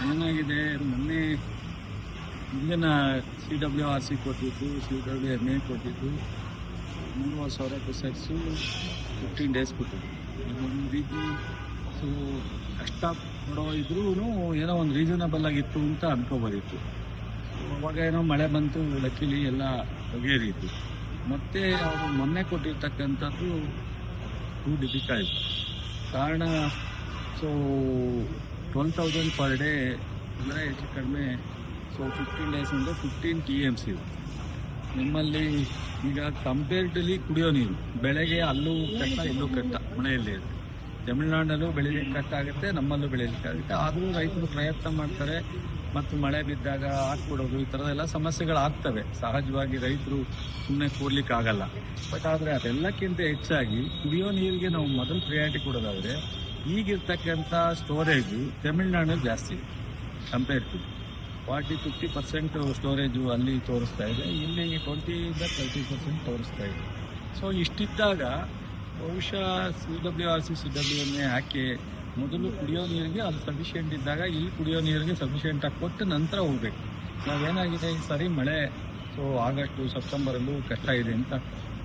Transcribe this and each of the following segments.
ಏನಾಗಿದೆ, ಮೊನ್ನೆ ಇಂದಿನ CWRC ಕೊಟ್ಟಿದ್ದು, CWMA ಕೊಟ್ಟಿದ್ದು 30,000 ಕ್ಯೂಸೆಕ್ಸು 15 days ಕೊಟ್ಟಿದ್ದು. ಒಂದು ರೀತಿ ಸೊ ಕಷ್ಟ ಕೊಡೋ ಇದ್ರೂ ಏನೋ ಒಂದು ರೀಸನಬಲ್ ಆಗಿತ್ತು ಅಂತ ಅನ್ಕೋಬೋದಿತ್ತು. ಅವಾಗ ಏನೋ ಮಳೆ ಬಂತು, ಲಕ್ಕಿಲಿ ಎಲ್ಲ ಬಗೆಹರಿಯಿತು. ಮತ್ತು ಅವರು ಮೊನ್ನೆ ಕೊಟ್ಟಿರ್ತಕ್ಕಂಥದ್ದು ಟೂ ಡಿಫಿಕಲ್ಟ್. ಕಾರಣ ಸೊ 12,000 ಪರ್ ಡೇ ಅಂದರೆ ಹೆಚ್ಚು ಕಡಿಮೆ. ಸೊ 15 days ಅಂದರೆ 15 TMC. ನಿಮ್ಮಲ್ಲಿ ಈಗ ಕಂಪೇರ್ಡ್ಲಿ ಕುಡಿಯೋ ನೀರು ಬೆಳೆಗೆ ಅಲ್ಲೂ ಕಟ್ಟ ಇಲ್ಲೂ ಕಟ್ಟ, ಮಳೆಯಲ್ಲಿ ತಮಿಳ್ನಾಡಲ್ಲೂ ಬೆಳೀಲಿಕ್ಕೆ ಕಟ್ಟಾಗುತ್ತೆ, ನಮ್ಮಲ್ಲೂ ಬೆಳೀಲಿಕ್ಕಾಗುತ್ತೆ. ಆದರೂ ರೈತರು ಪ್ರಯತ್ನ ಮಾಡ್ತಾರೆ ಮತ್ತು ಮಳೆ ಬಿದ್ದಾಗ ಹಾಕ್ಬಿಡೋದು, ಈ ಥರದೆಲ್ಲ ಸಮಸ್ಯೆಗಳಾಗ್ತವೆ. ಸಹಜವಾಗಿ ರೈತರು ಸುಮ್ಮನೆ ಕೂರ್ಲಿಕ್ಕಾಗಲ್ಲ. ಬಟ್ ಆದರೆ ಅದೆಲ್ಲಕ್ಕಿಂತ ಹೆಚ್ಚಾಗಿ ಕುಡಿಯೋ ನೀರಿಗೆ ನಾವು ಮೊದಲು ಪ್ರಿಯಾರಿಟಿ ಕೊಡೋದಾದರೆ ಈಗಿರ್ತಕ್ಕಂಥ ಸ್ಟೋರೇಜು ತಮಿಳ್ನಾಡಲ್ಲಿ ಜಾಸ್ತಿ ಕಂಪೇರ್ ಟು 40-50% ಸ್ಟೋರೇಜು ಅಲ್ಲಿ ತೋರಿಸ್ತಾ ಇದೆ, ಇಲ್ಲಿ 20-30% ತೋರಿಸ್ತಾ ಇದೆ. ಸೊ ಇಷ್ಟಿದ್ದಾಗ ಬಹುಶಃ CWRC CWMA ಹಾಕಿ ಮೊದಲು ಕುಡಿಯೋ ನೀರಿಗೆ ಅದು ಸಫಿಷಿಯೆಂಟ್ ಇದ್ದಾಗ ಇಲ್ಲಿ ಕುಡಿಯೋ ನೀರಿಗೆ ಸಫಿಷಿಯೆಂಟಾಗಿ ಕೊಟ್ಟು ನಂತರ ಹೋಗ್ಬೇಕು. ನಾವೇನಾಗಿದೆ ಈ ಸರಿ ಮಳೆ ಸೊ ಆಗಸ್ಟು ಸೆಪ್ಟೆಂಬರಲ್ಲೂ ಕಷ್ಟ ಇದೆ ಅಂತ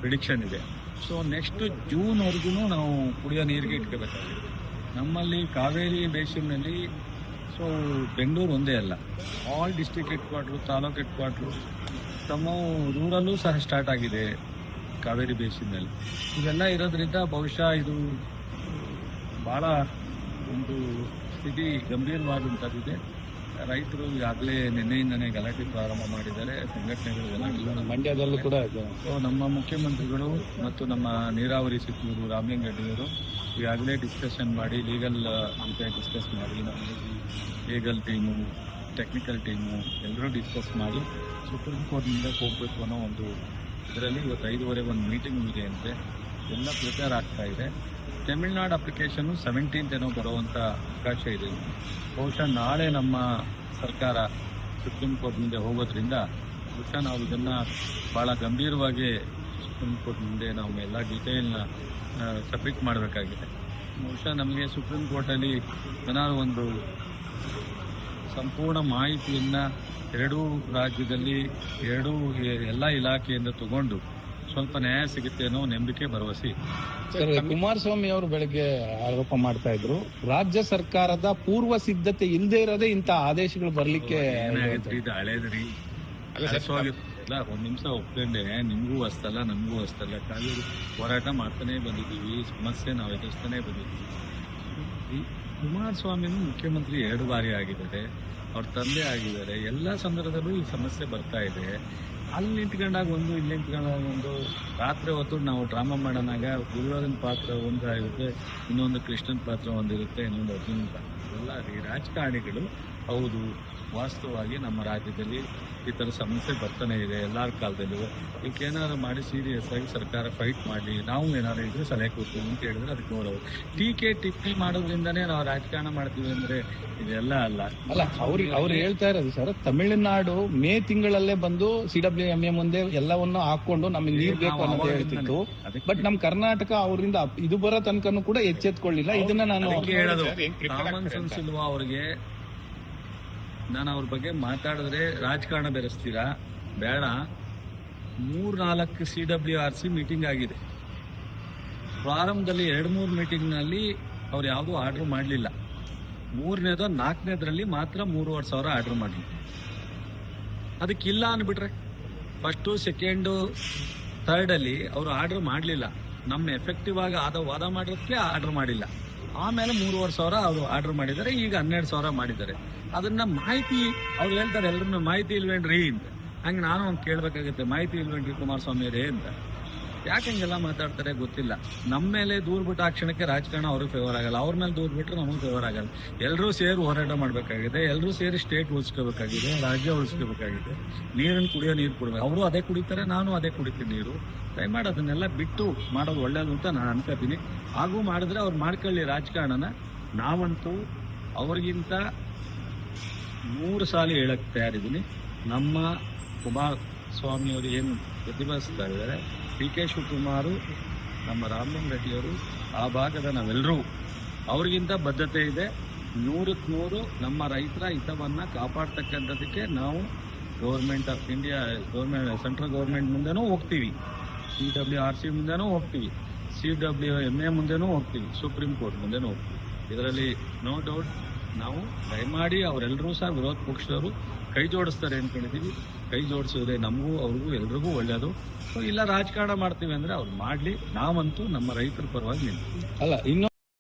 ಪ್ರಿಡಿಕ್ಷನ್ ಇದೆ. ಸೊ ನೆಕ್ಸ್ಟ್ ಜೂನ್ವರೆಗೂ ನಾವು ಕುಡಿಯೋ ನೀರಿಗೆ ಇಟ್ಕೋಬೇಕಾಗಿದೆ. ನಮ್ಮಲ್ಲಿ ಕಾವೇರಿ ಬೇಸಿನ್ನಲ್ಲಿ ಸೊ ಬೆಂಗಳೂರು ಒಂದೇ ಅಲ್ಲ, all district head quarter, taluk head quarter, ತಮ್ಮ ರೂರಲ್ಲೂ ಸಹ ಸ್ಟಾರ್ಟ್ ಆಗಿದೆ ಕಾವೇರಿ ಬೇಸಿನ್ನಲ್ಲಿ. ಇವೆಲ್ಲ ಇರೋದ್ರಿಂದ ಬಹುಶಃ ಇದು ಭಾಳ ಒಂದು ಸ್ಥಿತಿ ಗಂಭೀರವಾದಂಥದ್ದಿದೆ. ರೈತರು ಈಗಾಗಲೇ ನಿನ್ನೆಯಿಂದನೇ ಗಲಾಟೆ ಪ್ರಾರಂಭ ಮಾಡಿದ್ದಾರೆ. ಸಂಘಟನೆಗಳಿಗೆಲ್ಲ ಇಲ್ಲ, ಮಂಡ್ಯದಲ್ಲೂ ಕೂಡ ಇದೆ. ಸೊ ನಮ್ಮ ಮುಖ್ಯಮಂತ್ರಿಗಳು ಮತ್ತು ನಮ್ಮ ನೀರಾವರಿ ಸಚಿವರು ರಾಮಲಿಂಗರೆಡ್ಡಿಯವರು ಈಗಾಗಲೇ ಡಿಸ್ಕಷನ್ ಮಾಡಿ, ಲೀಗಲ್ ಅಂತ ಡಿಸ್ಕಸ್ ಮಾಡಿ, ಲೀಗಲ್ ಟೀಮು, ಟೆಕ್ನಿಕಲ್ ಟೀಮು ಎಲ್ಲರೂ ಡಿಸ್ಕಸ್ ಮಾಡಿ ಸುಪ್ರೀಂ ಕೋರ್ಟ್ನಿಂದ ಹೋಗಬೇಕು ಅನ್ನೋ ಒಂದು ಇದರಲ್ಲಿ ಇವತ್ತು 5:15 ಒಂದು ಮೀಟಿಂಗ್ ಇದೆ ಅಂತೆ. ಎಲ್ಲ ಪ್ರಿಪೇರ್ ಆಗ್ತಾ ಇದೆ. ತಮಿಳ್ನಾಡು ಅಪ್ಲಿಕೇಶನ್ನು 17th ಏನೋ ಬರುವಂಥ ಅವಕಾಶ ಇದೆ. ಬಹುಶಃ ನಾಳೆ ನಮ್ಮ ಸರ್ಕಾರ ಸುಪ್ರೀಂ ಕೋರ್ಟ್ ಮುಂದೆ ಹೋಗೋದ್ರಿಂದ ಬಹುಶಃ ನಾವು ಇದನ್ನು ಭಾಳ ಗಂಭೀರವಾಗಿ ಸುಪ್ರೀಂ ಕೋರ್ಟ್ ಮುಂದೆ ನಾವು ಎಲ್ಲ ಡೀಟೇಲ್ನ ಸಬ್ಮಿಟ್ ಮಾಡಬೇಕಾಗಿದೆ. ಬಹುಶಃ ನಮಗೆ ಸುಪ್ರೀಂ ಕೋರ್ಟಲ್ಲಿ ಏನಾದ್ರು ಒಂದು ಸಂಪೂರ್ಣ ಮಾಹಿತಿಯನ್ನು ಎರಡೂ ರಾಜ್ಯದಲ್ಲಿ ಎಲ್ಲ ಇಲಾಖೆಯಿಂದ ತಗೊಂಡು ಸ್ವಲ್ಪ ನ್ಯಾಯ ಸಿಗುತ್ತೆ ಅನ್ನೋ ನಂಬಿಕೆ, ಭರವಸೆ. ಸರ್, ಕುಮಾರಸ್ವಾಮಿ ಅವರು ಬೆಳಗ್ಗೆ ಆರೋಪ ಮಾಡ್ತಾ ಇದ್ರು, ರಾಜ್ಯ ಸರ್ಕಾರದ ಪೂರ್ವ ಸಿದ್ಧತೆ ಇಲ್ಲದೆ ಇರೋದೇ ಇಂಥ ಆದೇಶಗಳು ಬರ್ಲಿಕ್ಕೆ. ಏನಾಗೈತ್ರಿ, ಇದು ಹಳೇದ್ರಿ, ಇಲ್ಲ ಒಂದ್ ನಿಮಿಷ ಒಪ್ಕೊಂಡೆ. ನಿಮಗೂ ಅಷ್ಟಲ್ಲ, ನಮಗೂ ಅಷ್ಟಲ್ಲ. ಕಾವೇರಿ ಹೋರಾಟ ಮಾಡ್ತಾನೆ ಬಂದಿದ್ದೀವಿ, ಸಮಸ್ಯೆ ನಾವು ಎದುರಿಸ್ತಾನೆ ಬಂದಿದ್ದೀವಿ. ಕುಮಾರಸ್ವಾಮಿನೂ ಮುಖ್ಯಮಂತ್ರಿ 2 ಬಾರಿ ಆಗಿದ್ದಾರೆ, ಅವ್ರ ತಂದೆ ಆಗಿದ್ದಾರೆ. ಎಲ್ಲ ಸಂದರ್ಭದಲ್ಲೂ ಈ ಸಮಸ್ಯೆ ಬರ್ತಾ ಇದೆ. ಅಲ್ಲಿ ನಿಂತ್ಕೊಂಡಾಗ ಒಂದು, ಇಲ್ಲಿ ನಿಂತ್ಕೊಂಡಾಗ ಒಂದು. ರಾತ್ರಿ ಹೊತ್ತು ನಾವು ಡ್ರಾಮಾ ಮಾಡೋಣಾಗ ದುರ್ಯೋಧನ ಪಾತ್ರ ಒಂದಾಗಿರುತ್ತೆ, ಇನ್ನೊಂದು ಕೃಷ್ಣನ್ ಪಾತ್ರ ಒಂದಿರುತ್ತೆ, ಇನ್ನೊಂದು ಅರ್ಜುನನ ಪಾತ್ರ. ಎಲ್ಲ ಈ ರಾಜಕಾರಣಿಗಳು ಹೌದು, ವಾಸ್ತವವಾಗಿ ನಮ್ಮ ರಾಜ್ಯದಲ್ಲಿ ಈ ಥರ ಸಮಸ್ಯೆ ಬರ್ತಾನೆ ಇದೆ ಎಲ್ಲರ ಕಾಲದಲ್ಲೂ. ಇದಕ್ಕೇನಾದ್ರು ಮಾಡಿ ಸೀರಿಯಸ್ ಆಗಿ ಸರ್ಕಾರ ಫೈಟ್ ಮಾಡಿ, ನಾವು ಏನಾದ್ರು ಇದ್ರೆ ಸಲಹೆ ಕೊಡ್ತೀವಿ ಅಂತ ಹೇಳಿದ್ರೆ ಅದಕ್ಕೆ ನೋಡೋದು. ಟೀಕೆ ಟಿಪ್ಪಣಿ ಮಾಡೋದ್ರಿಂದನೇ ನಾವು ರಾಜಕಾರಣ ಮಾಡ್ತೀವಿ ಅಂದ್ರೆ ಇದೆಲ್ಲ ಅಲ್ಲ. ಅವ್ರು ಹೇಳ್ತಾ ಇರೋದು ಸರ್, ತಮಿಳುನಾಡು ಮೇ ತಿಂಗಳಲ್ಲೇ ಬಂದು CWMA ಮುಂದೆ ಎಲ್ಲವನ್ನು ಹಾಕೊಂಡು ನಮಗೆ ನೀರು ಬೇಕು ಅನ್ನೋದು ಹೇಳ್ತಿತ್ತು. ಬಟ್ ನಮ್ ಕರ್ನಾಟಕ ಅವರಿಂದ ಇದು ಬರೋ ತನಕನೂ ಕೂಡ ಎಚ್ಚೆತ್ಕೊಳ್ಳಿಲ್ಲ. ಇದನ್ನ ನಾನು ಹೇಳೋದು, ಕಾಮನ್ ಸೆನ್ಸ್ ಇಲ್ವಾ ಅವ್ರಿಗೆ? ನಾನು ಅವ್ರ ಬಗ್ಗೆ ಮಾತಾಡಿದ್ರೆ ರಾಜಕಾರಣ ಬೆರೆಸ್ತೀರಾ? ಬೇಡ. 3-4 CWRC ಮೀಟಿಂಗ್ ಆಗಿದೆ. ಪ್ರಾರಂಭದಲ್ಲಿ 2-3 ಮೀಟಿಂಗ್ನಲ್ಲಿ ಅವ್ರು ಯಾವುದೂ ಆರ್ಡರ್ ಮಾಡಲಿಲ್ಲ. 3ನೇದೋ 4ನೇದ್ರಲ್ಲಿ ಮಾತ್ರ 3,500 ಆರ್ಡರ್ ಮಾಡಲಿಲ್ಲ. ಅದಕ್ಕಿಲ್ಲ ಅಂದ್ಬಿಟ್ರೆ ಫಸ್ಟು, ಸೆಕೆಂಡು, ಥರ್ಡಲ್ಲಿ ಅವರು ಆರ್ಡರ್ ಮಾಡಲಿಲ್ಲ. ನಮ್ಮ ಎಫೆಕ್ಟಿವ್ ಆಗಿ ವಾದ ಮಾಡೋದಕ್ಕೆ ಆರ್ಡರ್ ಮಾಡಿಲ್ಲ. ಆಮೇಲೆ 3,500 ಅವರು ಆರ್ಡರ್ ಮಾಡಿದ್ದಾರೆ. ಈಗ 12,000 ಮಾಡಿದ್ದಾರೆ. ಅದನ್ನ ಮಾಹಿತಿ ಅವ್ರು ಹೇಳ್ತಾರೆ, ಎಲ್ಲರನ್ನ ಮಾಹಿತಿ ಇಲ್ವೇನ್ರಿ ಅಂತ. ಹಂಗೆ ನಾನು ಒಂದು ಕೇಳಬೇಕಾಗುತ್ತೆ, ಮಾಹಿತಿ ಇಲ್ವೇನ್ರಿ ಕುಮಾರಸ್ವಾಮಿ ಅವರೇ ಅಂತ. ಯಾಕೆ ಹಂಗೆಲ್ಲ ಮಾತಾಡ್ತಾರೆ ಗೊತ್ತಿಲ್ಲ. ನಮ್ಮ ಮೇಲೆ ದೂರ ಬಿಟ್ಟು ಆ ಕ್ಷಣಕ್ಕೆ ರಾಜಕಾರಣ ಅವ್ರಿಗೆ ಫೇವರ್ ಆಗಲ್ಲ, ಅವ್ರ ಮೇಲೆ ದೂರ ಬಿಟ್ಟರೆ ನಮಗೆ ಫೇವರ್ ಆಗಲ್ಲ. ಎಲ್ಲರೂ ಸೇರಿ ಹೋರಾಟ ಮಾಡಬೇಕಾಗಿದೆ, ಎಲ್ಲರೂ ಸೇರಿ ಸ್ಟೇಟ್ ಉಳಿಸ್ಕೋಬೇಕಾಗಿದೆ, ರಾಜ್ಯ ಉಳಿಸ್ಕೋಬೇಕಾಗಿದೆ. ನೀರನ್ನು ಕುಡಿಯೋ ನೀರು ಕೊಡ್ಬೇಕು. ಅವರು ಅದೇ ಕುಡಿತಾರೆ, ನಾನು ಅದೇ ಕುಡಿತೀನಿ ನೀರು. ದಯಮಾಡಿ ಅದನ್ನೆಲ್ಲ ಬಿಟ್ಟು ಮಾಡೋದು ಒಳ್ಳೇದು ಅಂತ ನಾನು ಅನ್ಕೋತೀನಿ. ಹಾಗೂ ಮಾಡಿದ್ರೆ ಅವ್ರು ಮಾಡ್ಕೊಳ್ಳಿ ರಾಜಕಾರಣನ. ನಾವಂತೂ ಅವ್ರಿಗಿಂತ 100 ಸಾಲಿ ಹೇಳಕ್ಕೆ ತಯಾರಿದ್ದೀನಿ. ನಮ್ಮ ಕುಮಾರಸ್ವಾಮಿಯವರು ಏನು ಪ್ರತಿಭಟಿಸ್ತಾ ಇದ್ದಾರೆ, DK ಶಿವಕುಮಾರು, ನಮ್ಮ ರಾಮಲಿಂಗರೆಡ್ಡಿಯವರು, ಆ ಭಾಗದ ನಾವೆಲ್ಲರೂ ಅವ್ರಿಗಿಂತ ಬದ್ಧತೆ ಇದೆ. 100% ನಮ್ಮ ರೈತರ ಹಿತವನ್ನ ಕಾಪಾಡ್ತಕ್ಕಂಥದಕ್ಕೆ ನಾವು government of India central government ಮುಂದೆನೂ ಹೋಗ್ತೀವಿ, CWRC ಮುಂದೆನೂ ಹೋಗ್ತೀವಿ, CWMA ಮುಂದೆನೂ ಹೋಗ್ತೀವಿ, ಸುಪ್ರೀಂ ಕೋರ್ಟ್ ಮುಂದೆನೂ ಹೋಗ್ತೀವಿ. ಇದರಲ್ಲಿ ನೋ ಡೌಟ್. ನಾವು ದಯಮಾಡಿ ಅವರೆಲ್ಲರೂ ಸಹ ವಿರೋಧ ಪಕ್ಷದವರು ಕೈ ಜೋಡಿಸ್ತಾರೆ ಅನ್ಕೊಂಡಿದ್ದೀವಿ. ಕೈ ಜೋಡಿಸಿದ್ರೆ ನಮಗೂ ಅವ್ರಿಗೂ ಎಲ್ರಿಗೂ ಒಳ್ಳೆಯದು. ಸೊ ಇಲ್ಲ ರಾಜಕಾರಣ ಮಾಡ್ತೀವಿ ಅಂದ್ರೆ ಅವ್ರು ಮಾಡಲಿ, ನಾವಂತೂ ನಮ್ಮ ರೈತರ ಪರವಾಗಿ ನಿಲ್ತೀವಿ. ಅಲ್ಲ, ಇನ್ನೊಂದು